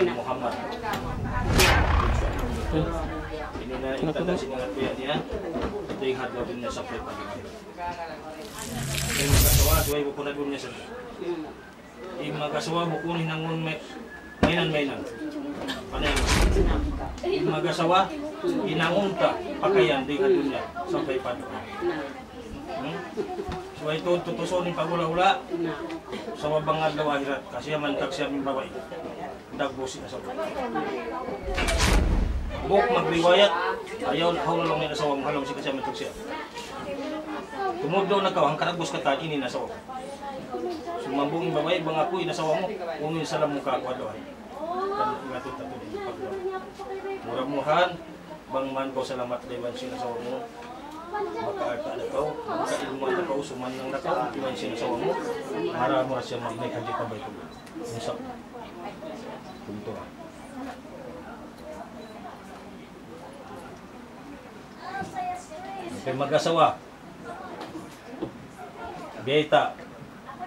Muhammad. Ini na itanda sinangat kuya niya. Ito yung hadlaw din niya sa prepa. Yung magasawa, duway bukunad din niya sa yung magasawa, bukunin nangon mainan. Panay mo. Yung magasawa, inangon ka, pakayan, di hadlaw niya sa prepa. So ito tutusonin pagula-ula sa wabang adlaw ahirat kasi mantag siya ng baway. Dagbo siya sa buk magriwayat ayaw na lang nila sa wang halong si kasi mantag siya. Tumudo na ka ang karagos ka tan ini nasawa. Sumambong baway bang ako inasawa mo ungin sa lamong ka adlaw. Dan ingatot tato pagwa. Murah-murahan bang man ko salamat dewan sila sa mo. Maka ada kau, maka ilmu ada kau, suman yang ada kau, iman siya sa mo, para mo siya magnay kanji pabay ko. Musak. Punto. Okay, mag-asawa. Beta.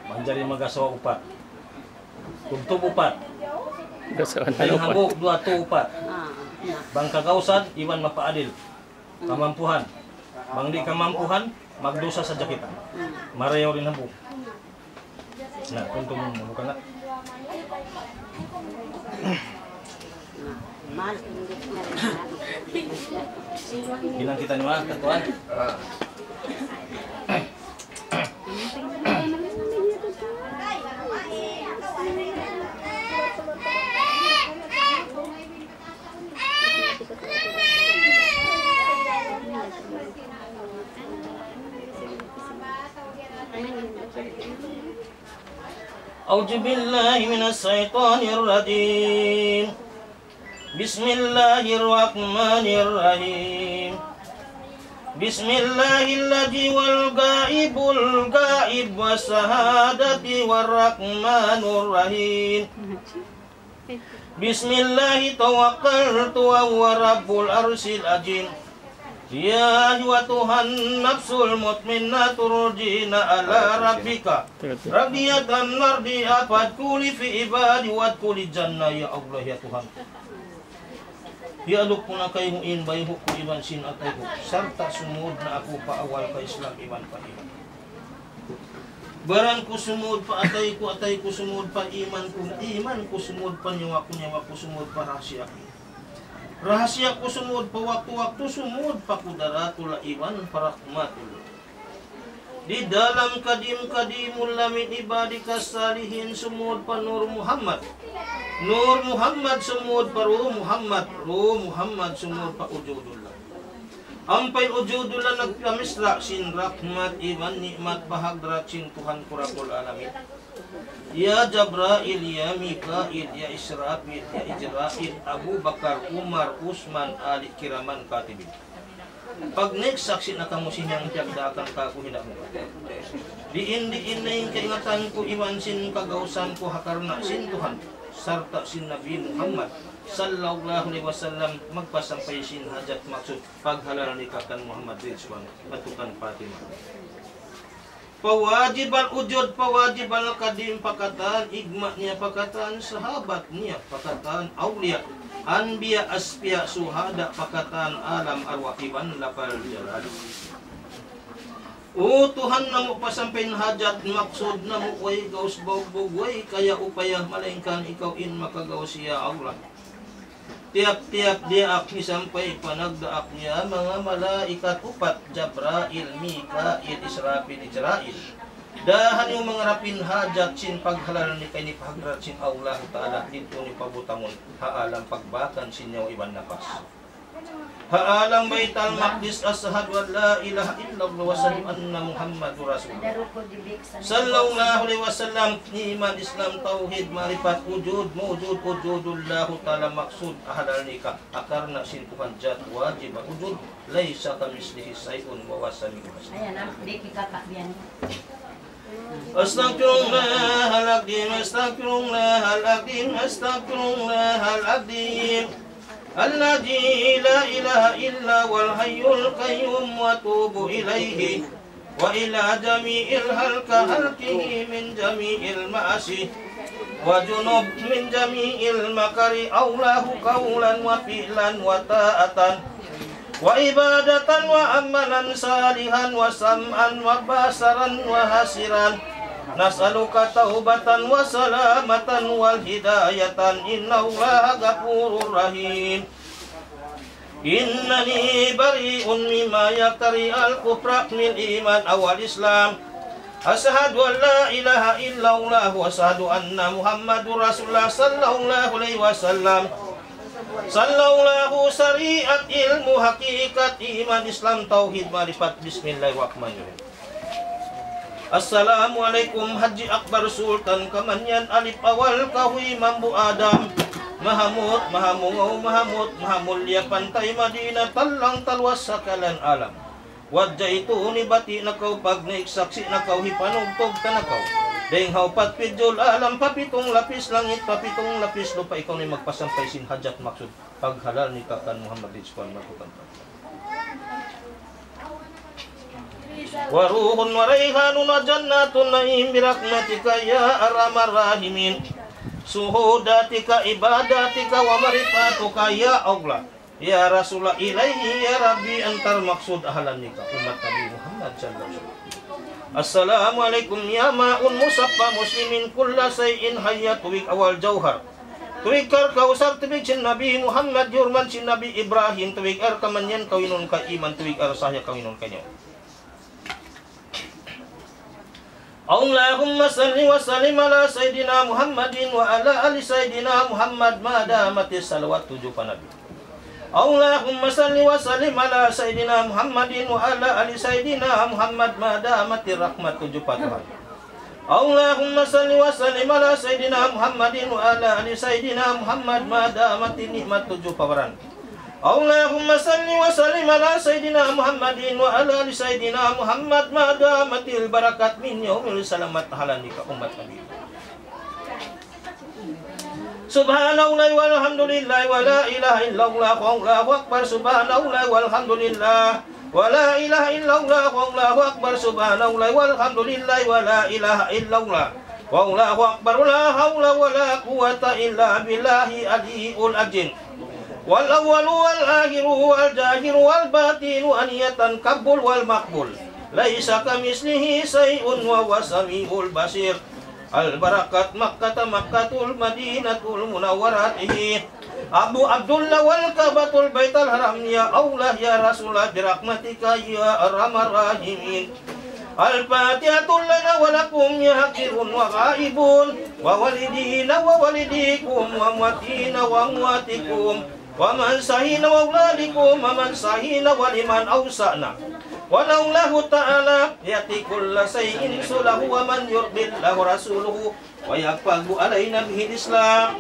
Manjari mag-asawa upat. Tugtog upat. Ay habok dua to upat. Bang kagausan, iwan mapaadil. Kamampuhan. Bang di kamampuhan, magdosa sa jakita. Marayaw rin habok. Nah, untuk mo bukan na. Bilang kita ni mah ketuan. A'udzu billahi minas syaitonir rajim. Bismillahirrahmanirrahim. Bismillahilladzi wal ghaibul ghaib wasahadati warrahmanur rahim. Bismillahi tawakkaltu wa rabbul arsyil azim. Ya Tuhan nafsul mutminnah turjina ala rabbika radiyatan mardiyat kuli fi ibadi wa kuli jannah ya Allah ya Tuhan. Ya aluk puna kayo in bayho ko iban sin atay ko sarta sumud na ako paawal ka Islam iban pa iman. Baran ko sumud pa atay ko sumud pa iman ko sumud pa nyawa ko sumud pa rahasia. Rahasia ko sumud pa waktu-waktu sumud pa kudaratul iman parakmatul. Di dalam kadim-kadimul lamin ibadikas salihin sumud pa Nur Muhammad. Nur Muhammad sumud pa Ruh Muhammad sumud pa ujudullah. Ampay ujudullah nagkamisra sin rahmat iman nikmat bahagdrat sin Tuhan Kurabul Alamin. Ya Jabrail, ya Mikail, ya Israfil, ya Ijrail, Abu Bakar, Umar, Usman, Ali, Kiraman, Katibin. Pag next saksi na kamu sinyang jagdakan ka ko hindak mo. Diin na yung kaingatan ko iman sin kagausan ko hakarna sin Tuhan. Sarta sin Nabi Muhammad sallallahu alaihi wasallam magpasampay sin hajat maksud paghalal nikakan Muhammad Rizwan matukan Fatimah. Pawajib al-ujud, pawajib al-kadim pakatan, igmaknya pakatan, sahabatnya pakatan, awliya, anbiya, asfiya, suhada pakatan, alam arwah iban, lapal jalal. Tuhan namu pasampain hajat, maksud namu way, gaus bawbugway, kaya upaya malengkan ikaw in makagaus ya Allah. Tiap-tiap dia akni sampai panagdaak niya mga malaikat upat Jabrail, Mikail, Israfil, Ijrail. Dahan yung mga rapin hajat sin paghalal ni kay ni pagharat sin Allah Ta'ala dito ni pabutangon haalang pagbakan sinyaw iban napas. Haalang baital maqdis ashhadu an la ilaha illallah wa asyhadu anna Muhammadur Rasulullah. Sallallahu alaihi wasallam ni iman Islam tauhid marifat wujud mawjud wujudullah taala maksud ahadal nikah akarna sin Tuhan jat wajib wujud laisa kamislihi syai'un wa wasami'u basir. Ayan deki kakak bian. Astagfirullahaladzim, astagfirullahaladzim, astagfirullahaladzim. Alladzi la ilaha illa wal hayyul qayyum wa tubu ilaihi wa ila jami'il halqihi min jami'il ma'asi wa junub min jami'il makari aulahu qawlan wa fi'lan wa ta'atan wa ibadatan wa amalan salihan wa sam'an wa basaran wa hasiran. Nas'aluka taubatan wa salamatan wal hidayatan, innallaha ghafurur rahim. Innani bari'un mimma yaktari al-kufra min iman awal Islam. Asyhadu an la ilaha illallah wa asyhadu anna Muhammadur Rasulullah sallallahu alaihi wasallam. Sallallahu syariat ilmu hakikat iman Islam tauhid marifat. Bismillahirrahmanirrahim. Assalamualaikum Haji Akbar Sultan Kemanyan alif awal kawi mambu Adam Mahamud, Mahamungau, Mahamud, Mahamulya pantai Madinah talang talwas sakalan alam. Wadja itu nibati na kau pagnaik saksi na kau hipanugtog tanakaw. Deng haupat pidjol alam papitong lapis langit papitong lapis lupa ikaw ni magpasampay sin hajat maksud paghalal ni kakan Muhammad Rizwan matukan. Waruhun waraihanun wa jannatun naim birakmatika ya arhamar rahimin. Suhudatika ibadatika wa marifatuka ya Allah ya Rasulullah ilaihi ya Rabbi antar maksud ahlanika umat Nabi Muhammad sallallahu alaihi wasallam. Assalamualaikum ya ma'un musaffa muslimin kulla say'in hayyat tuwik awal jauhar tuwik kar kausar tuwik sin Nabi Muhammad yurman sin Nabi Ibrahim tuwik ar kamanyan kawinun ka iman tuwik ar sahya kawinun kanyo. Allahumma salli wa sallim ala Sayyidina Muhammadin wa ala ali Sayyidina Muhammad ma damatis salawat 7 panabi. Allahumma salli wa sallim ala Sayyidina Muhammadin wa ala ali Sayyidina Muhammad ma damatir rahmat 7 panabi. Allahumma salli wa sallim ala Sayyidina Muhammadin wa ala ali Sayyidina Muhammad ma damatin nikmat 7 pawaran. Allahumma salli wa sallim ala Sayyidina Muhammadin wa ala ali Sayyidina Muhammad ma damatil barakat min yaumil salamat halanika umat Nabi. Subhanallah walhamdulillah wa la ilaha illallah wallahu akbar. Subhanallah walhamdulillah wa la ilaha illallah wallahu akbar. Subhanallah walhamdulillah wa la ilaha illallah wallahu akbar. La haula wa la quwata illa billahi aliyul azim. Wal awwalu wal akhiru wal jahiru wal batinu aniyatan kabul wal makbul. Laisa kamislihi say'un wa wasami'ul basir. Al barakat Makkah Makkatul Madinatul Munawwaratihi. Abu Abdullah wal Ka'batul Baitul Haram ya Allah ya Rasulullah birahmatika ya arhamar rahimin. Al-Fatihatul lana wa lakum ya hakirun wa ghaibun wa walidina wa walidikum wa muatina wa muatikum wa man sahina wa uladikum wa man sahina wa liman awsa'na wa laulahu ta'ala yati kulla say'in sulahu wa man yurbillahu rasuluhu wa yakfagu alaina bihil islam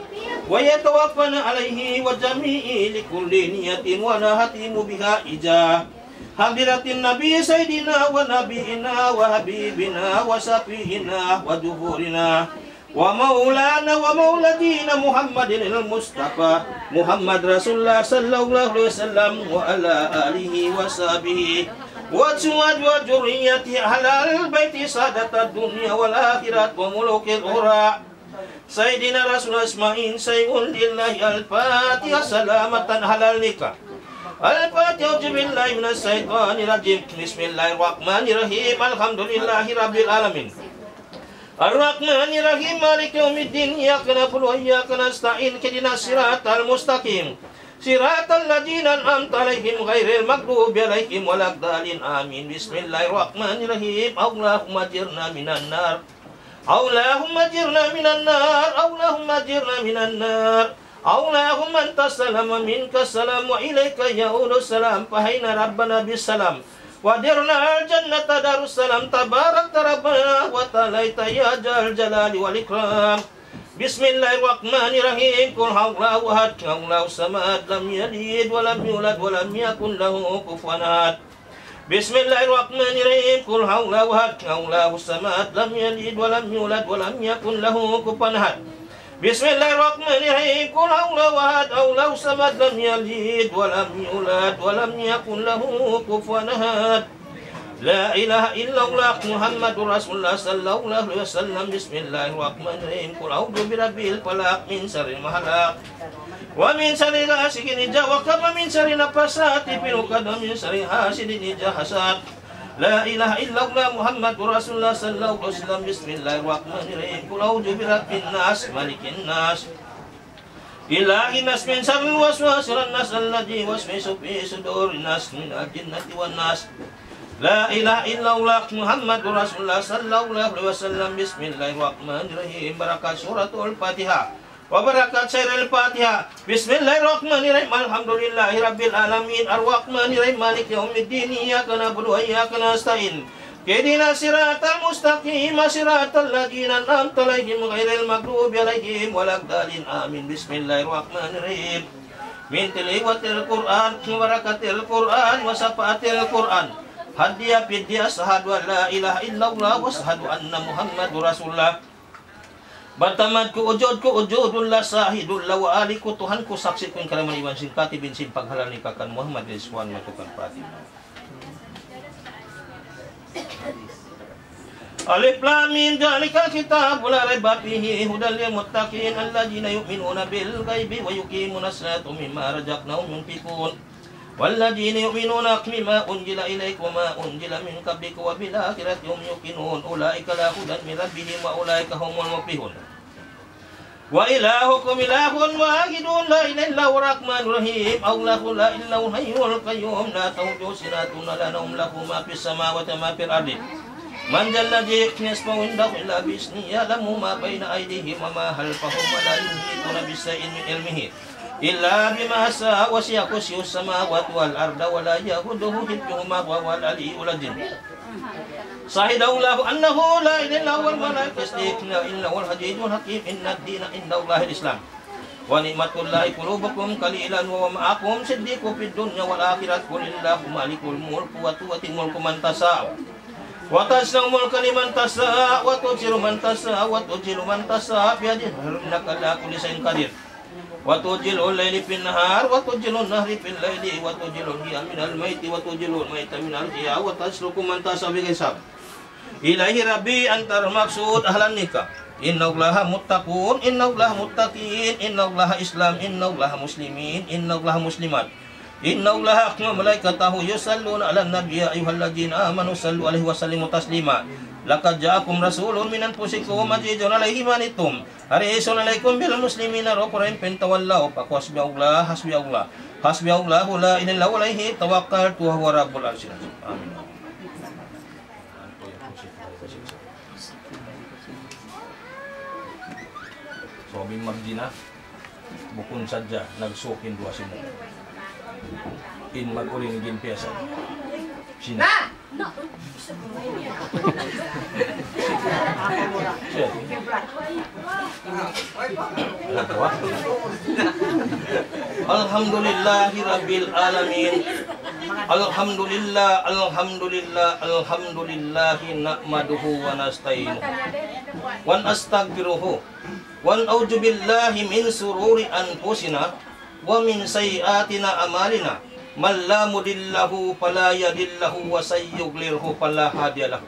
wa yatawaffana alaihi wa jami'i likulli niyatin wa nahatimu biha ijah hadiratin nabi sayyidina wa nabiina wa habibina wa safihina wa duhurina wa maulana wa mauladina Muhammadin al-Mustafa Muhammad Rasulullah sallallahu alaihi wasallam wa ala alihi wa sahbihi wa suwad wa juriyati halal baiti sadatad dunya wal akhirat wa mulukil ura Sayyidina Rasulullah Ismail sayyun lillahi al-Fatiha salamatan halal nikah Al-Fatiha billahi minas syaitanir rajim. Bismillahirrahmanirrahim. Alhamdulillahi rabbil alamin. Ar-Rahmanir-Rahim Maliki yaumiddin. Iyyaka na'budu wa iyyaka nasta'in. Ihdinas siratal mustaqim. Siratal ladzina an'amta 'alaihim ghairil maghdubi 'alaihim waladdallin. Amin. Bismillahirrahmanirrahim. Allahumma ajirna minan nar. Allahumma ajirna minan nar. Allahumma ajirna minan nar. Allahumma antas salam wa minkas salam wa ilaika ya'udus salam fahaina rabbana bis salam wa dirna jannata darus salam tabarakta rabbana wa ta'alaita ya jal jalali wal ikram. Bismillahirrahmanirrahim. Qul huwallahu ahad Allahu samad lam yalid wa lam yulad wa lam yakul lahu kufuwan ahad. Bismillahirrahmanirrahim. Qul huwallahu ahad Allahu samad lam yalid wa lam yulad wa lam yakul lahu kufuwan ahad. Bismillahirrahmanirrahim. Qul huwallahu ahad Allahu samad lam yalid wa lam yulad wa lam yakul lahu kufuwan ahad. La ilaha illallah Muhammadur Rasulullah sallallahu alaihi wasallam. Bismillahirrahmanirrahim. Qul a'udzu birabbil falaq min syarri ma khalaq wa min syarri ghasiqin idza waqab wa min syarri nafasati fil 'uqad wa min syarri hasidin idza hasad. La ilaha illallah Muhammadur Rasulullah sallallahu alaihi wasallam. Bismillahirrahmanirrahim. Qul a'udzu birabbin nas malikin nas ilahin nas min syarril waswasil nas alladzi yuwaswisu fi sudurin nas minal jinnati wan nas. La ilaha illallah Muhammadur Rasulullah sallallahu alaihi wasallam. Bismillahirrahmanirrahim. Barakat suratul Fatihah wa barakat syairil Fatihah. Bismillahirrahmanirrahim. Alhamdulillahi rabbil alamin arrahmanirrahim maliki yaumiddin iyyaka na'budu wa iyyaka nasta'in. Ihdinas siratal mustaqim siratal ladzina an'amta 'alaihim ghairil maghdubi 'alaihim waladdallin. Amin. Bismillahirrahmanirrahim. Min tilawatil Qur'an wa barakatil Qur'an wa safaatil Qur'an. Hadiah fidyah syahadu la ilaha illallah wa syahadu anna Muhammadur Rasulullah. Bertamat ku ujudullah sahidullah wa aliku Tuhanku saksi kun kalaman iwan singkati bin simpag halal nikakan Muhammad Rizwan matukan Fatimah. Alif lam mim dzalikal kitabul la raiba fihi hudal lil muttaqin alladzina yu'minuna bil ghaibi wa yuqimunas salata mimma razaqnahum yunfiqun. والذين يؤمنون بما أنزل إليك وما أنزل من قبلك وبالآخرة هم يوقنون أولئك لا هدى من ربهم وأولئك هم المفلحون وإلهكم إله واحد لا إله إلا هو الرحمن الرحيم الله لا إله إلا هو الحي القيوم لا تأخذه سنة ولا نوم له ما في السماوات وما في الأرض من ذا الذي يشفع عنده إلا بإذنه يعلم ما بين أيديهم وما خلفهم ولا يحيطون بشيء من علمه illa bima syaa wasi'a kursiyyus samawati wal arda wa la yahuduhu hifdhuhuma wa huwal aliyyul azim. Shahidallahu annahu la ilaha illa huwal malaikatu innahul azizul hakim innad dina indallahil islam. Wa ni'matullahi qulubukum qalilan wa ma'akum siddiqu fid dunya wal akhirati qulillahu malikul mulki wa tu'til mulka man tasa'u wa tasna'u mulka liman tasa'u wa tu'jiru man tasa'u wa tu'jiru man tasa'u bi yadika innaka ala kulli shay'in qadir. Wa tujilul laili fin nahar wa tujilun nahri fil laili wa tujilul hiya minal maiti wa tujilul maita minal hiya wa tasluku man tasabi hisab. Ilahi rabbi antar maksud ahlan nikah. Innallaha muttaqun, innallaha muttaqin, innallaha islam, innallaha muslimin, innallaha muslimat. Innallaha wa malaikatahu yusalluna 'alan nabiy ya ayyuhalladzina amanu sallu 'alaihi wa sallimu taslima. Laqad ja'akum rasulun min anfusikum azizun 'alaihi ma anittum harisun 'alaikum bil muslimina ra'ufur rahim tawallaw faqasbiallah hasbiallah hasbiallahu la ilaha illa huwa alaihi tawakkaltu wa huwa rabbul arsyil azim. Amin. Sobing magdina bukun saja nagsukin dua sino. In maguling gin piasa. Sino? Alhamdulillahi rabbil alamin. Alhamdulillah, alhamdulillah, alhamdulillahi na'maduhu wa nasta'inuhu wa nastaghfiruhu wa na'udzu billahi min sururi anfusina wa min sayyiatina amalina. Man la mudillahu fala yadillahu wa sayyuglirhu fala hadiyalahu.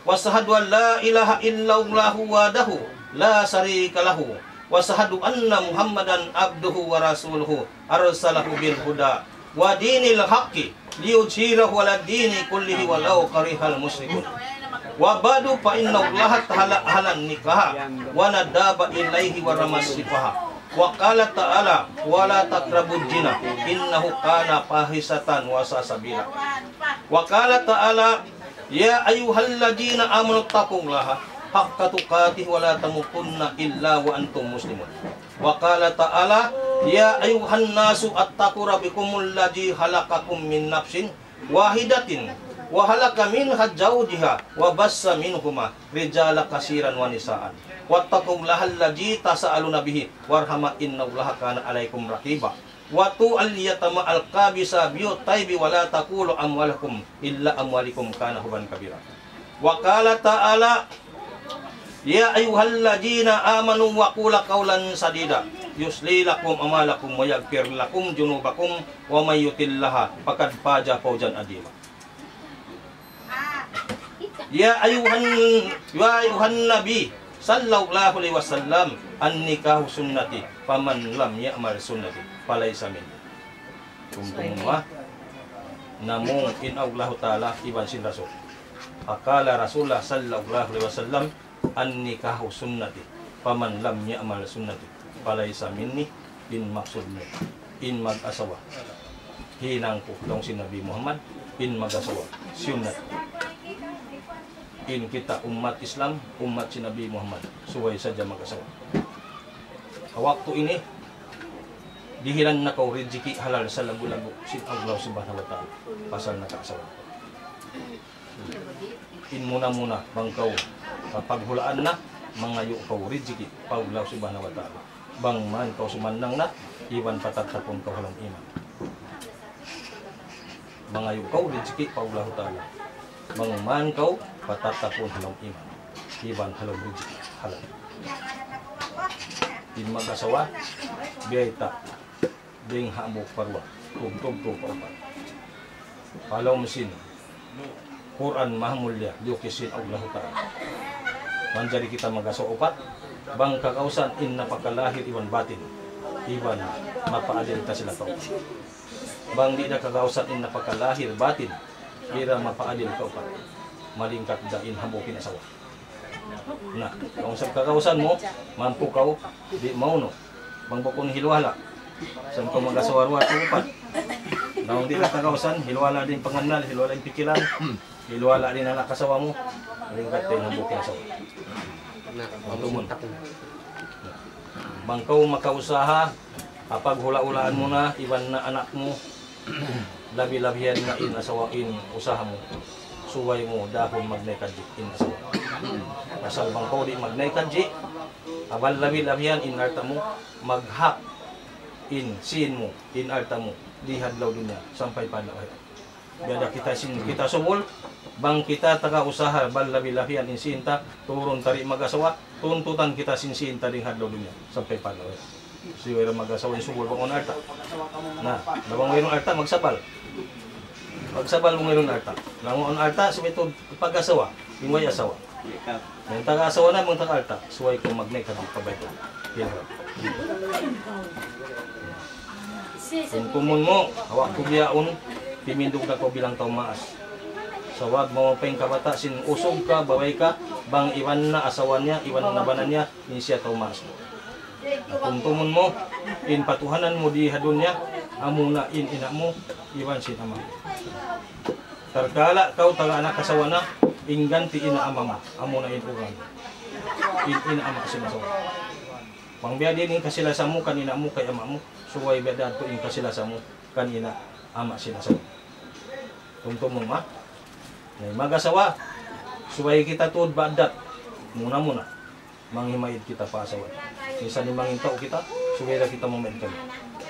Wa sahadu an la ilaha illallah wahdahu la syarika lahu wa sahadu anna Muhammadan abduhu wa rasuluhu arsalahu bil huda wa dinil haqqi liyudhhirahu ala dini kullihi walau karihal musyrikun. Wa ba'du fa inna Allaha ta'ala ahlan nikah wa nadaba ilaihi wa ramasifaha. Wa qala ta'ala wa la taqrabuz zina innahu kana fahisatan wa sasabila. Wa qala ta'ala ya ayyuhalladzina amanu taqullaha haqqa tuqatih wa la tamutunna illa wa antum muslimun. Wa qala ta'ala ya ayyuhan nasu attaqu rabbakumul ladzi khalaqakum min nafsin wahidatin wa halaka minha zawjaha wa bassa minhuma rijalan katsiran wa nisaan. Wattaqullaha allazi tasaaluna bihi warhama innallaha kana 'alaikum raqiba. Wa tu'al yatama al-qabisa biyut taibi wa la taqulu amwalakum illa amwalikum kana huban kabira. Wa qala ta'ala ya ayyuhalladzina amanu wa qula qawlan sadida yusli lakum amalakum wa yaghfir lakum junubakum wa may yutillaha faqad faza fawzan adzima. Ya ayuhan nabi sallallahu alaihi wasallam an-nikahu sunnati faman lam ya'mal sunnati falaysa minni. Tumtumah namun in Allah taala iban sin rasul. Akala Rasulullah sallallahu alaihi wasallam an-nikahu sunnati faman lam ya'mal sunnati falaysa minni. In maksudnya in mag-asawa hinang ko dong si Nabi Muhammad in mag-asawa sunnat in kita umat Islam umat si Nabi Muhammad suway saja mag-asawa. Waktu ini dihilan na kau rezeki halal sa lagu-lagu si Allah subhanahu wa ta'ala pasal nakaasawa. In muna-muna bang kau paghulaan na mangayo kau rezeki pa Allah subhanahu wa ta'ala bang man kau sumandang na iwan patatapon kau halang iman. Mangayo kau rezeki pa Allah ta'ala bang man kau patatapon halang iman iwan halang rezeki halal. In mag-asawa biyay ta ding hamok parwa tum paupat palaw mesin Quran mahamulya diukisin Allah ta'ala manjari kita mag-asawa upat bang kakausan in napakalahir iwan batin iwan mapaadil ta sila kau bang di na kakausan in napakalahir batin bira mapaadil kau pa malingkat dain hamokin asawa. Nah, kung sa kakausan mo, mampu kau di mauno. Bang bukon hilwala. Saan ko mag-asawarwa at upat. Nang di na kakausan, hilwala din panganal, hilwala din pikilan, hilwala din ang nakasawa mo. Malingkat din ang buking asawa. Matumon. Bang kau makausaha, kapag hula-hulaan mo na, iwan na anak mo, labi-labihan na in asawain usaha mo. Suway mo dahon magnay kadji in asawa. Pasal bang kau di magnay kadji, abal labi-labihan in arta mo, maghak in sin mo, in arta mo, di hadlaw dunya, sampai pada akhir. Biada kita sumul, bang kita taga usaha, bal labi-labihan in sinta, turun tari mag-asawa, tuntutan kita sinta ding hadlaw dunya, sampai pada akhir. Suway mag-asawa in sumul bang on arta. Nah, labang mayroong arta, magsabal. Pagsabal mo ngayon arta. Langon arta sumito pag-asawa, ingway asawa. Yung taga-asawa na mong taga-arta, suway ko magnay ka ng pabayto. Kung kumun mo, hawak ko biyaon, pimindog na ko bilang taong maas. Sawag mo pa yung kabata, sin usog ka, baway ka, bang iwan na asawa niya, iwan na banan niya, in siya taong maas. Kung tumun mo, in patuhanan mo di hadon niya, amuna in ina mo, iwan si ama. Tarkala kau taga anak kasawa na, ingganti ina ama mo, amuna in ugan. In ina ama kasilasaw. Pangbiya din in kasilasa mo, kanina mo kay ama mo, suway biya to in kasilasa mo, kanina ama silasaw. Kung tumun ma, mag-asawa, suway kita tuod badat, muna-muna, manghimayid kita pa asawa. Minsan ni mangintaw kita, suway kita mamayid kami.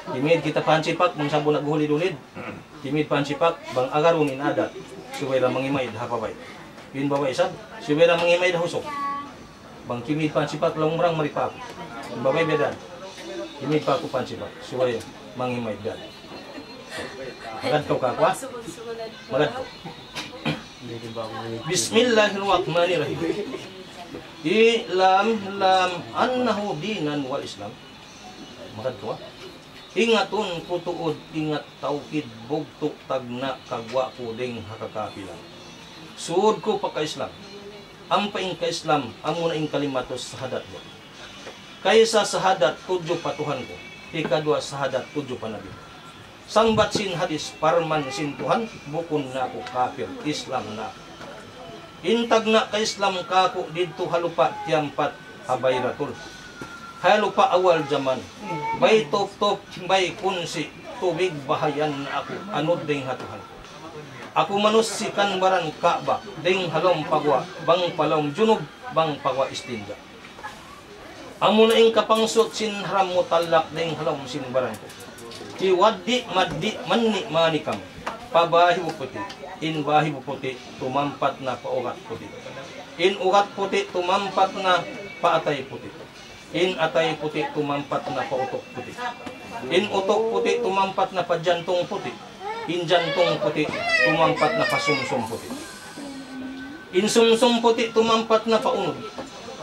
Timid kita pansipak, mang sabon naguhulid-ulid. Timid pansipak, bang agarun in adat. Suwera mangimaid hapabay. Yun babay isab, suwera mangimaid husok. Bang timid pansipak, langmurang maripak. Yung babay bedan. Timid pa ako pansipak, suwera mangimaid dan. Magad ko kakwa? Magad ko. Bismillahirrahmanirrahim. Ilam annahu dinan wal Islam. Magad ko ha? Ingatun kutuod, ingat taukid, bugtok tagna, kagwa ko ding hakakapilang. Suod ko pa ka-Islam. Ampaing ka-Islam, amo na ing kalimatos sahadat mo. Kaysa sahadat, tudyo patuhan ko. Ikadwa sahadat, tudyo panabi. Sangbat sin hadis, parman sin Tuhan, bukon na ako kafir, Islam na. Intag na ka-Islam kako, dito halupa, tiampat, habayratul. Halupa awal zaman, bay top, bay kunsi, tubig bahayan na ako, anod ding hatuhan. Ako manusikan baran Kaaba, ding halom pagwa, bang palom junub, bang pagwa istinja. Amo na ing kapangsot sin haram mo talak, ding halom sin baran ko. Iwaddi maddi manni manikam, pabahi mo puti, in bahi mo puti, tumampat na paugat puti. In ugat puti, tumampat na paatay puti. In atay puti, tumampat na pautok puti. In utok puti, tumampat na pajantong puti. In jantong puti, tumampat na pasumsum puti. Insumsum puti tumampat na paunod.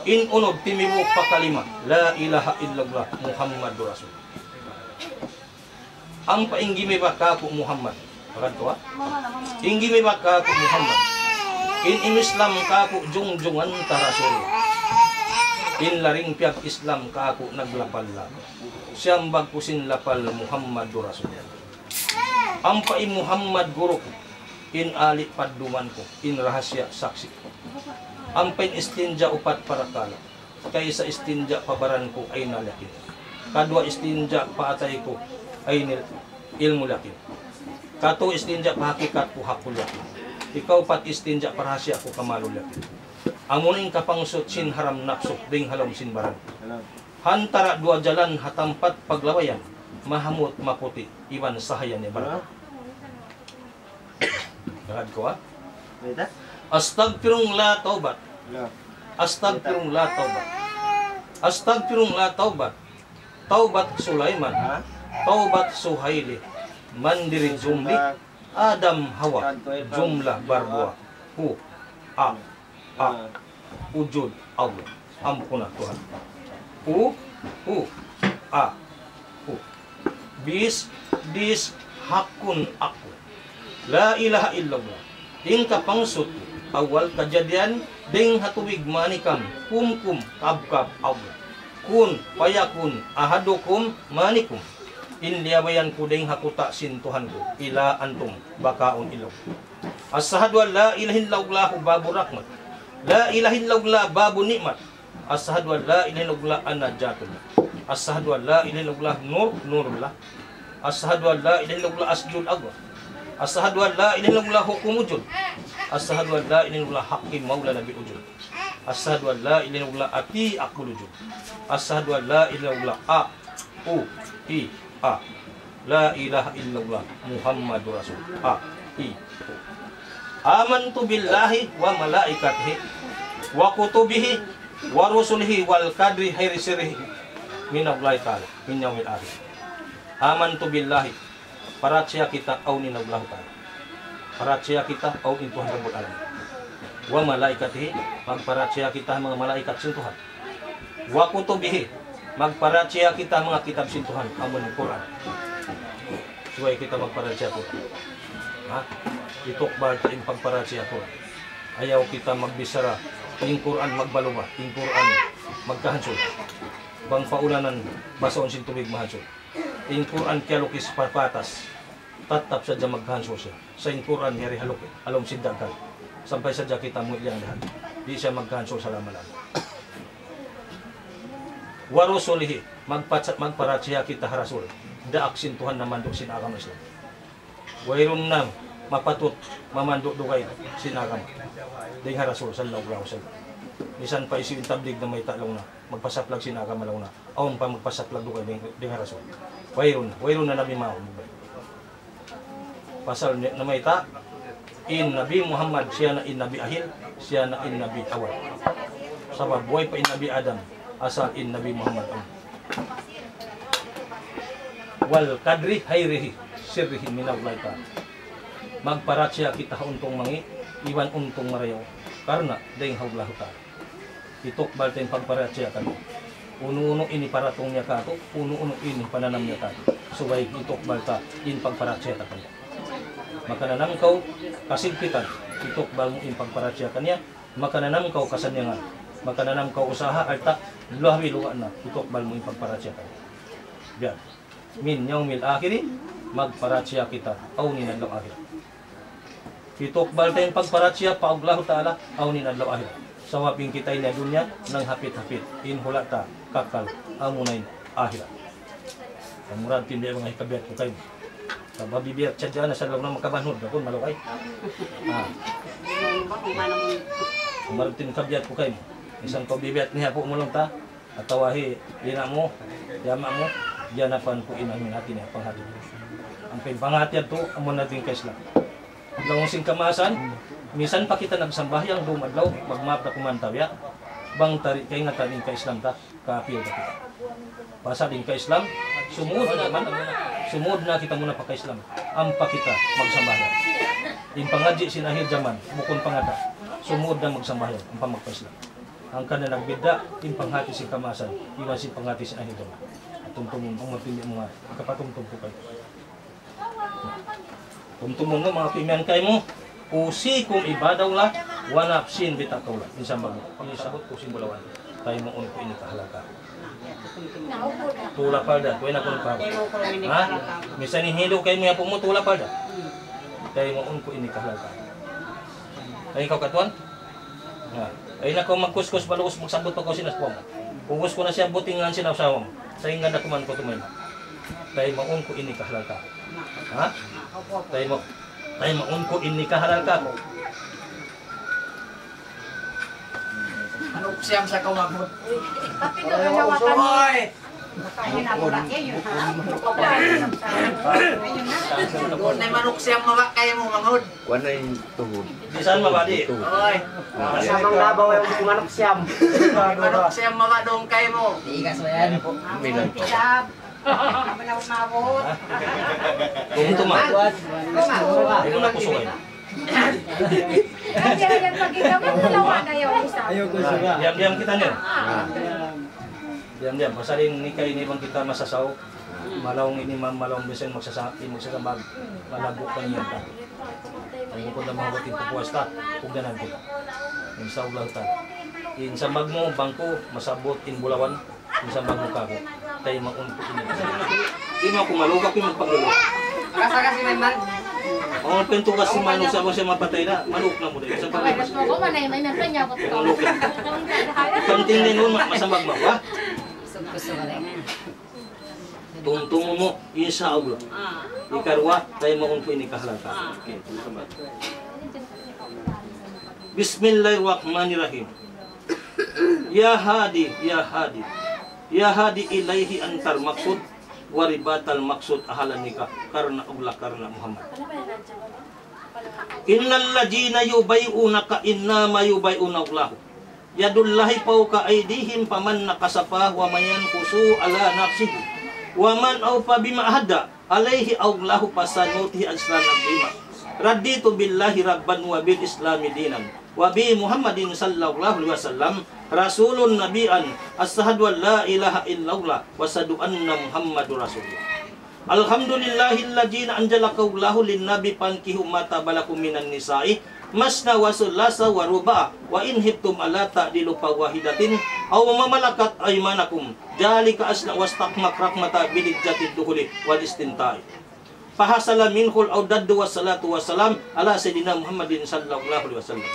Inunod timiwok pakalima. La ilaha illallah Muhammadur Rasul. Ang painggimi baka ko Muhammad. Bakit ko ha? Inggimi baka ko Muhammad. In Islam ka ko jungjungan ta Rasul. In laring piag Islam ka ako naglapal-lapal. Siyang bagpusin lapal Muhammadur Rasul. Ang pain Muhammad guru ko. In ali paduman ko. In rahasya saksi ko. Ang pain istinja upat parakala. Kaysa istinja pabaran ko ay nalakin. Kadwa istinja paatay ko ay ilmu lakin. Kato istinja pahakikat ko hakul lakin. Ikaw pat istinja parahasya ko kamalul lakin. Amuning kapangsot sin haram napsok ding halom sin barang. Hantara dua jalan hatampat paglawayan. Mahamut maputi iwan sahayan ni barang. Gahad ko ha? Astagfirullah taubat. Astagfirullah taubat. Astagfirullah taubat. Taubat Sulaiman. Taubat Suhaili. Mandiri Jumli. Adam Hawa. Jumlah Barbua. Ujud Allah. Ampunah Tuhan. Bis, dis, hakun aku. La ilaha illallah. Ding kapangsut awal kejadian ding hatuwig manikam kum kabkab Allah. Kun payakun ahadukum manikum. Indiawayan ku ding hakuta sin Tuhanku ila antum bakaun ilog. Asyhadu an la ilaha illallah babu rahmat. La ilaha illallah babu nikmat. Asyhadu an la ilaha illallah an-najatun. Asyhadu an la ilaha illallah nurullah. Asyhadu an la ilaha illallah asjud Allah. Asyhadu an la ilaha illallah hukum wujud. Asyhadu an la ilaha illallah haqqi maula nabi wujud. Asyhadu an la ilaha illallah ati aqul wujud. Asyhadu an la ilaha illallah la ilaha illallah Muhammadur Rasul. Amantu billahi wa malaikatihi wa kutubihi wa rusulihi wal qadri khairi sirrihi minallahi ta'ala min yaumil akhir. Amantu billahi paratsya kita aunin Allah ta'ala. Paratsya kita aunin Tuhan Rabbul Alamin. Wa malaikatihi magparatsya kita mga malaikat sin Tuhan. Wa kutubihi magparatsya kita mga kitab sin Tuhan amun Quran. Suway kita magparatsya Tuhan. Ha? Itukbar ta ing pagparatsya Tuhan. Ayaw kita magbisara ing Quran magbaluma, ing Quran magkahansol. Bang paulanan basaon sin tubig mahansol. In Quran kialukis papatas tatap saja maghansol siya. Sa in Quran yari halok alom sidagan. Sampai saja kita mo iyang lahat. Di siya maghansol sa lamalan. Wa rusulihi magparatsya kita harasul. Daak sin Tuhan na mandok sin agama Islam. Wairun nam mapatut mamandok dugay sin agama. Ding harasul sallallahu alaihi wasallam. Bisan pa isi tablig na may talong na magpasaplag sin agama law na. Aon pa magpasaplag dugay ding harasul. Wairun na nabi mao. Pasal na may ta in Nabi Muhammad siya na in Nabi Ahil, siya na in Nabi Awal. Sabab buhay pa in Nabi Adam, asal in Nabi Muhammad am. Wal kadri hayrihi sirrihi minallahi ta'ala. Magparatsya kita untong mangi, iwan untong marayaw. Karena dahing hawlah ta'ala. Itok balten pagparatsya kan. Uno-uno ini paratong niya kato, uno-uno ini pananam niya kato. Subay itok balta in pagparatsya ta kanya. Makananam kau kasilpitan, itok bal mo in pagparatsya kanya. Makananam kau kasanyangan, makananam kau usaha alta luhawi luwa na, itok bal mo in pagparatsya kanya. Biyan. Min yaumil akhirin magparatsya kita aunin adlaw akhir. Itok bal tayong pagparatsya pa Allah Ta'ala aunin adlaw akhir. Sawaping kita ina dunya nang hapit-hapit in hulata kakal amunain akhirat. Kamurad tinday mga hikabiat ko kayo. Kababibiyat sadya na sa law na makabanhod ako malukay. Kamurad tin kabiat ko kayo. Isang kabibiyat niya po mulong ta atawahi ina mo yama mo yanapan po inahin natin ang panghati. Ang panghati ito, amon natin kaisla. Langong sing kamasan, misan pa kita nagsambahyang dumadlaw, magmap na kumantawya, bang tari kay nga tanin ka-Islam ta, kapil ta kita. Basa din ka-Islam, sumud na kita muna pa ka-Islam. Ampa kita magsambahyang. Yung pangadji sinahid jaman, bukon pangada. sumuod na magsambahayan ang pamagpasla. Ang kana nagbida in panghati si kamasan, iwan si panghati si ahidol. Tumtumong ang mapili mga kapatungtong po kayo. Tumtumong mo mga pimian kayo mo. Usi kung ibadaw la, wanap sin bitakaw la. Isang bago. Pag-isabot ko simbolawan. Tayo mo ko ini kahalaga. Tula palda, kuya na ko nagpahal. Ha? Misa ni hindo kayo mo po mo tula palda. Tayo mo ko ini kahalaga. Ay ikaw katuan? Ha? Ay na ko magkuskus baluos magsabot pa ko sinaspong. Pugos ko na siya butingan sinasawang. Sa inggan na kuman ko tumay. Tayo mo ko ini kahalaga. Ha? Tayo mo ko ini kahalaga ko. Anong siyam sa kawagod? Tapi doon nawa kami. Oy! Makain ako lang yun. Doon na manok siyam mawa kayo mo mangod. Wala yung tuhod. Di saan mabadi? Oy! Kasamang labaw yung manok siyam. Manok siyam mawa doon kayo mo. Iigas mo yan. Milan. Tilab. Manaw mabot. Kung tuma. Ay mo na kusuhay. Kasi yan pagkikaman dalawa na yung isa. Diam-diam kita niya. Diam-diam. Masaling ni kayo ni bang kita masasaw. Malawang ini malawang besen magsasabag. Malabok pa niya ta. Ang ko na mga bating pupuwasta. Pugdanan kita. Yung saw lang ta. In sa magmo bangko masabot in bulawan. In sa magmo kako. Tayo maunpo ini. Ino ako maluga ko magpaglulo. Kasa kasi may man. Ang pintugas si Manong sa mo siya mapatay na. Maluk na mo din. Sa Kaya mas mo ko manay may nagkanya ko. Maluk na. Ikanting din nun masabag mo. Ha? Gusto ka rin. Tungtung mo, insya Allah. Ikarwa, tayo maunpo ini kahalata. Bismillahirrahmanirrahim. Ya hadi, ya hadi. Ya hadi ilaihi antar maksud. Waribatal maksud ahalan nikah. Karena Allah, karena Muhammad. Innal ladzina yubay'unaka innama yubay'una Allah. Yadullahi fawqa aydihim faman nakasapa wa man yanqusu ala nafsihi wa man awfa bima ahada alaihi Allahu fasanutihi ajran azima. Raditu billahi rabban wa bil islami dinan wa bi Muhammadin sallallahu alaihi wasallam rasulun nabiyan asyhadu an la ilaha illallah wa asyhadu anna Muhammadur rasulullah. Alhamdulillahilladzi anjala qawlahu lin-nabi fankihu ma tabalakum minan nisa'i masna wa sulasa wa ruba' wa in hibtum ala ta'dilu fa wahidatin aw ma malakat aymanakum jalika asna wastaqmak rahmata bilijjatid dukhuli wal istinta'i. Fahasala minhul audaddu wassalatu wassalam ala sayyidina Muhammadin sallallahu alaihi wasallam.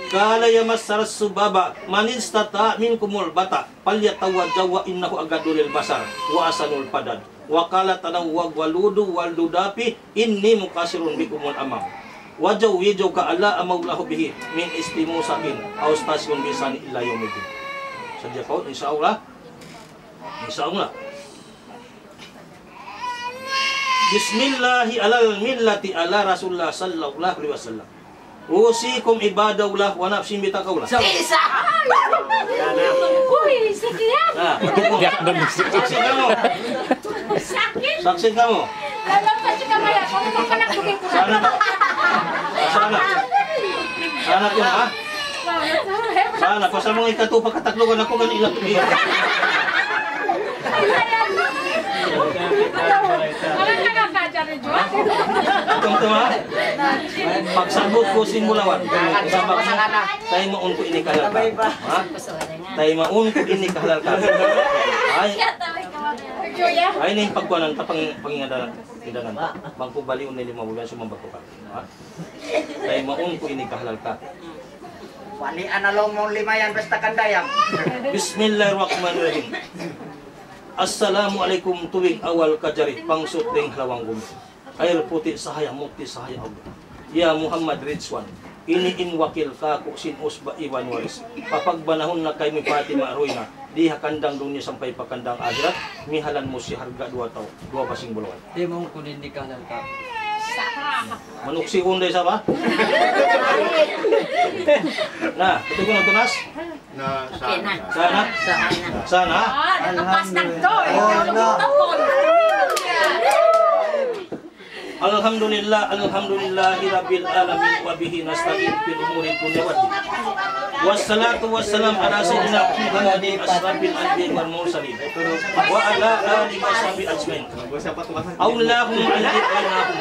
Kala yamassaras subaba man istata minkumul bata falyatawajjawa innahu agadulil basar wa asanul padad. Wa qala tanawwag waludu waldudapi inni mukasirun bikumul amam. Wajaw wijaw ka ala amaulahu bihi min istimusakin aw stasyon bisan ila yaumidin. Sadya ko insyaallah. Insyaallah. Bismillahi alal millati ala Rasulullah sallallahu alaihi wasallam. Usikum ibadahullah wa nafsin bitakawlah. Isa! Uy, sakit yan. Saksi kamu. Saksi kamu. Alam ka siya kamaya. Kung ito ka nagbugay ko. Sana. Sana. Sana ko ha. Sana. Pasa mong ikatu pagkataklogan ako gan ilang tubi. Alam ka ka dyan rin, Diyos. Itong tama. Pagsabot ko simulawan. Tayo maun ko ini kahalal ka. Ha? Tayo maun ko ini kahalal ka. Ay na yung pagkuhanan tapang pangingadanan. Idanan. Bangko baliw na 5 bulan sumambag ko ka. Ha? Tayo maun ko ini kahalal ka. Wali analong mong 5 yan basta kandayang. Bismillahirrahmanirrahim. Assalamualaikum tuwig awal kajari pangsutling halawang gumi. Air putih sahaya muti sahaya Allah. Ya Muhammad Ridwan. Ini in wakil ka sin usba iwan waris. Papagbanahon na kay mi pati maaroy na. Di hakandang dunia sampai pakandang akhirat. Mihalan mo si harga 2 taon. 2 pasing buluan. Di mong kunin di ka lang ka. Manuksi unday sa ba? Nah, ito ko na tunas. Na Sana. Sana. Sana. Nakapas na to. Ikaw lang yung tapon. Alhamdulillahirabbil alamin wa bihi nasta'in fil umuri dunya wad din. Wassalatu wassalam ala sayyidina Muhammadin asrafil anbiya'i wal mursalin wa ala alihi washabihi ajmain. Allahumma alif bainahum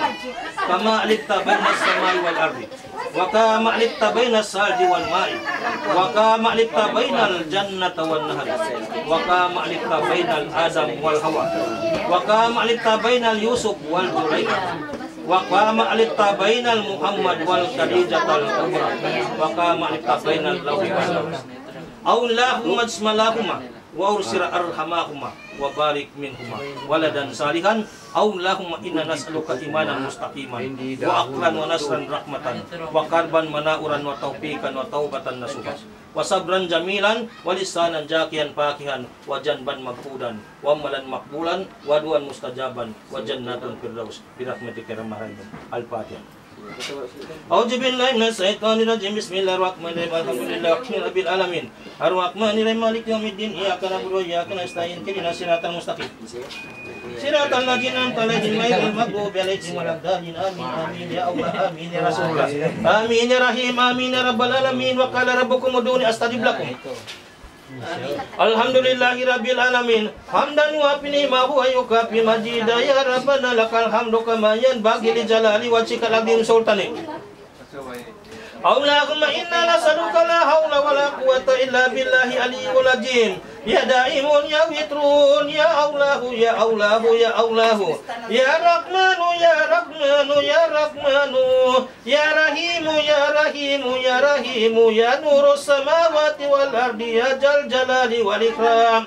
kama alifta bainas samai wal ardi wa kama alifta bainas salji wal ma'i wa kama alifta bainal jannati wan nahar wa kama alifta bainal adam wal hawa wa kama alifta bainal yusuf wal julaika wa qama alifta bainal Muhammad wal Khadijatal kubra wa qama alifta bainal lawhi wal Allahumma ismalahuma wa ursira arhamahuma wa barik minhuma waladan salihan. Allahumma inna nas'aluka imanan mustaqiman wa aqlan wa nasran rahmatan wa qarban manauran wa taufiqan wa taubatan nasuha wa sabran jamilan wa lisanan jakian fakihan wa janban maghfudan wa amalan maqbulan wa duan mustajaban wa jannatan firdaus bi rahmatika ya arhamar rahimin. Al-Fatihah. A'udzu billahi minasy syaithanir rajim. Bismillahirrahmanirrahim. Alhamdulillahi rabbil alamin. Arrahmanir rahim. Maliki yaumiddin. Iyyaka na'budu wa iyyaka nasta'in. Ihdinas siratal mustaqim. Siratal ladzina an'amta 'alaihim ghairil maghdubi 'alaihim waladdallin. Amin amin ya Allah. Amin ya Rasulullah. Amin ya Rahim. Amin ya rabbal alamin. Wa qala rabbukum ud'uni astajib lakum. Alhamdulillahirabbil alamin. Hamdan wa ni'mahu wa yukafi majida ya rabbana lakal hamdu kama yanbaghi li jalali wajhikal azim sultani. Allahumma inna nas'aluka la haula wa la quwwata illa billahi aliyyil azim. Ya daimun ya witrun ya Allahu ya Allahu ya Allahu ya Rahmanu ya Rahmanu ya Rahmanu ya Rahimu ya Rahimu ya Rahimu ya nurus samawati wal ardi ya jal jalali wal ikram.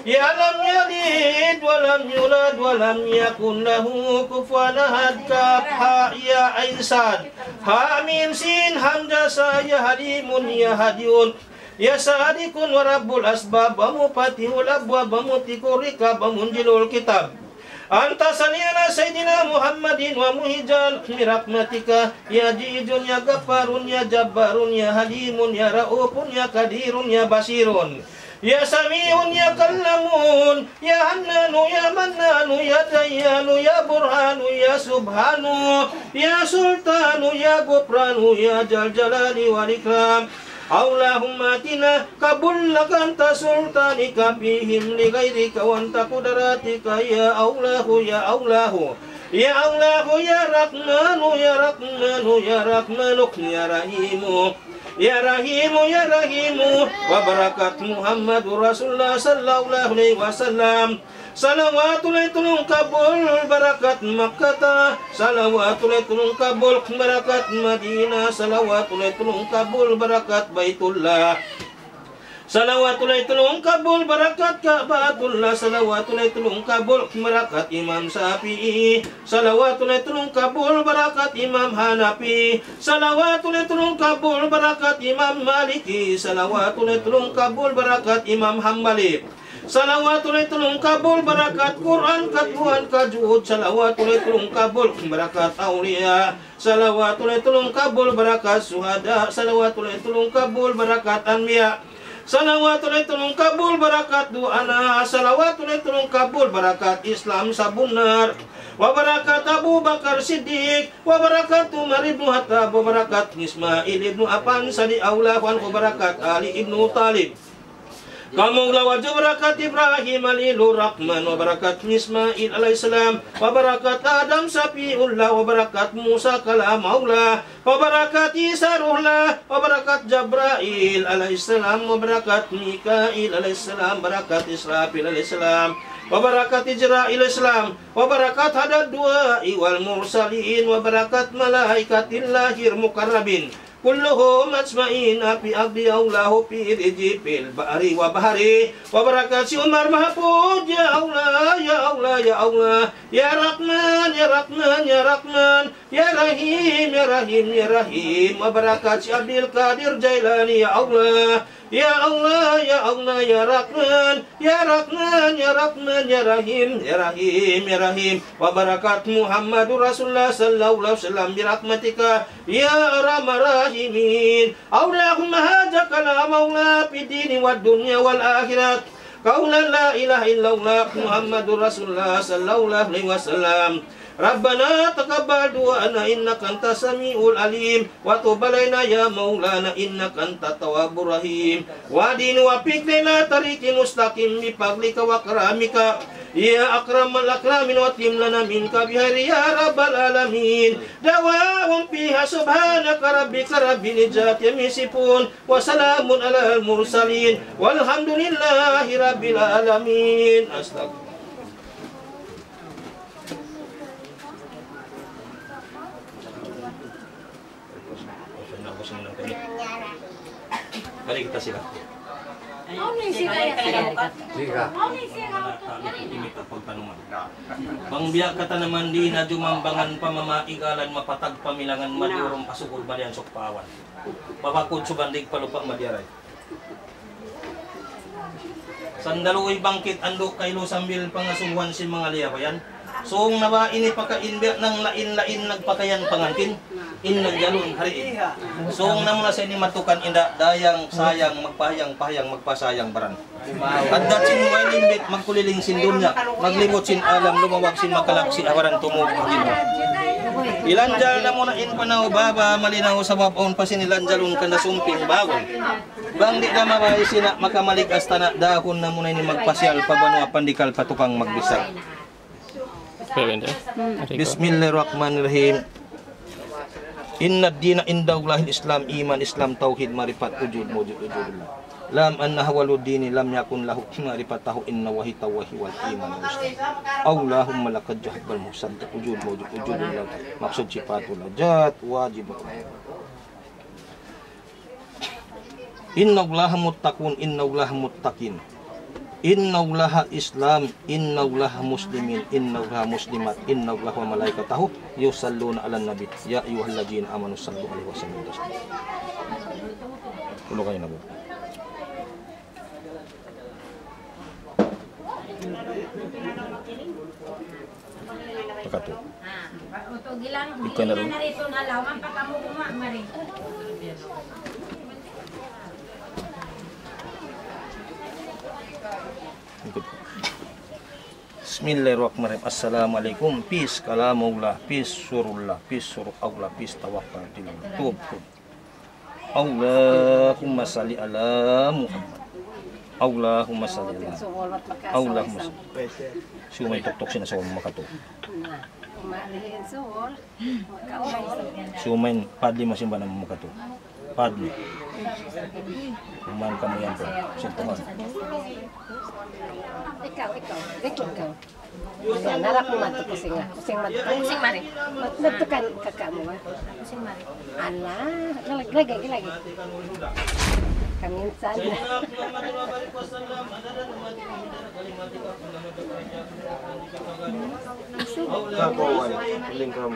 Ya lam yalid wa lam yulad wa lam yakun lahu kufuwan ahad. Kaf ha ya ain sad ha mim sin hamzah sa ya halimun ya hadiyun ya sadikun wa rabbul asbab wa mufatihul abwab wa mutikur rikab wa munjilul kitab. Anta saliyana sayyidina Muhammadin wa muhijal mirahmatika ya jijun ya gafarun ya jabbarun ya halimun ya raufun ya kadirun ya basirun ya samiun ya kallamun ya hannanu ya mannanu ya dayyanu ya burhanu ya subhanu ya sultanu ya gufranu ya jal jalali wal ikram. Allahumma atina kabul lakanta sultanika fihim li ghairika wa anta qudratika ya Allahu ya Allahu ya Allahu ya Rahmanu ya Rahmanu ya Rahmanu ya Rahimu ya Rahimu ya Rahimu wa barakat Muhammadur Rasulullah sallallahu alaihi wasallam. Salawatul tulung kabul barakat Makkah, salawatul tulung kabul barakat Madinah, salawatul tulung kabul barakat Baitullah, salawatul tulung kabul barakat Ka'batullah, salawatul tulung kabul barakat Imam Syafi'i, salawatul tulung kabul barakat Imam Hanafi, salawatul tulung kabul barakat Imam Maliki, salawatul tulung kabul barakat Imam Hambali. Salawatul tulung kabul barakat Quran katuan kajud. Salawatul tulung kabul barakat aulia. Salawatul tulung kabul barakat suhada. Salawatul tulung kabul barakat anbiya. Salawatul tulung kabul barakat du'ana. Salawatul tulung kabul barakat Islam sabunar. Wa barakat Abu Bakar Siddiq. Wa barakat Umar ibn Khattab. Wa barakat Ismail ibn Affan sadi Allah wa barakat Ali ibn Talib. Kamu lawaju barakat Ibrahim alilur Rahman wa barakat Ismail alaihissalam wa barakat Adam Safiullah wa barakat Musa kalamullah wa barakat Isa ruhullah wa barakat Jabrail alaihissalam wa barakat Mikail alaihissalam barakat Israfil alaihissalam wa barakat Ijrail alaihissalam wa barakat hadad duai wal mursalin wa barakat malaikatillahir mukarrabin kulluhum ajma'in fi abdi Allahu fi rijbil bahri wa bahri wa barakat si Umar Mahfud ya Allah ya Allah ya Allah ya Rahman ya Rahman ya Rahman ya Rahim ya Rahim ya Rahim wa barakat si Abdul Qadir Jailani ya Allah ya Allah ya Allah ya Rahman ya Rahman ya Rahman ya Rahim ya Rahim ya Rahim wa barakat Muhammadur Rasulullah sallallahu alaihi wasallam bi rahmatika ya arhamar rahimin. Allahumma hadza kalamullah fid dini wad dunya wal akhirat qaulan la ilaha illallah Muhammadur Rasulullah sallallahu alaihi wasallam Rabbana taqabbal du'ana innaka antas samiul alim wa tub alaina ya maulana innaka antat tawwabur rahim wa din wa fiqna tariqil mustaqim bi fadlika wa karamika ya akramal akramin wa tim lana minka bihari ya rabbal alamin dawahum fiha subhanaka rabbika rabbil izzati yasifun wa salamun alal mursalin walhamdulillahi rabbil alamin. Astagfirullah. Mari kita sikat. Mau nih sih kayak Sika. mau nih sih Ini pagpanuman. Pangbiyak kata naman di na jumambangan pamamaigalan mapatag pamilangan madurong pasukul balian sok pawan. Papakod subandig palupang madiaray. Sandaluoy bangkit andok kaylo sambil pangasungwan si mga liyabayan. Soong nawa ini pakainbiyak ng lain-lain nagpakayan pangantin. Inagjalon hari. Soong namuna sa ini matukan inda dayang sayang magpahayang magpasayang baran. At datsin mo ay limbit magkuliling sin dunya maglimot sin alam lumawag sin makalaksi awaran tumubog ino. Ilanjal na muna in panaw baba malinaw sa babaon pa sinilanjalon kanda sumping bagon. Bang di na mabay sina makamaligas tana dahon na muna ini magpasyal pabano pandikal patukang magbisag. Bismillahirrahmanirrahim. Inna dina indallahil Islam iman Islam tauhid marifat wujud wujudullah. Lam anna hawaludini lam yakun lahu marifatahu inna wahi tawahi wal iman Allahumma lakad jahabbal muhsan wujud wujudullah. Maksud sifatul jat wajib. Innallaha muttaqun innallaha muttaqin. Innallaha Islam, innallaha muslimin, innallaha muslimat, innallaha wa malaikatahu yusalluna 'alan nabi. Ya ayyuhalladzina amanu sallu 'alaihi wa sallimu taslima. Tulo kayo na po. Pagkato. Untuk gilang Ikaw na rin. na rito na lawan pa kamo mari. Bismillahirrahmanirrahim. Assalamualaikum. Peace kalamullah, peace surullah, peace surul Allah, peace tawakkal billah. Tub. Allahumma salli ala Muhammad. Allahumma salli ala. Allahumma salli. Sumay tok sina sa makato. Sumay padli masimba na makato. Padli. Kuman kamu yan po. Sintuhan. Ikaw. Ayan, harap mo mato kusing nga. Kusing mari. Natukan kakak mo ba? Kusing mari. Ala, lagi. Kaminsan. Kabawan. Lingkam.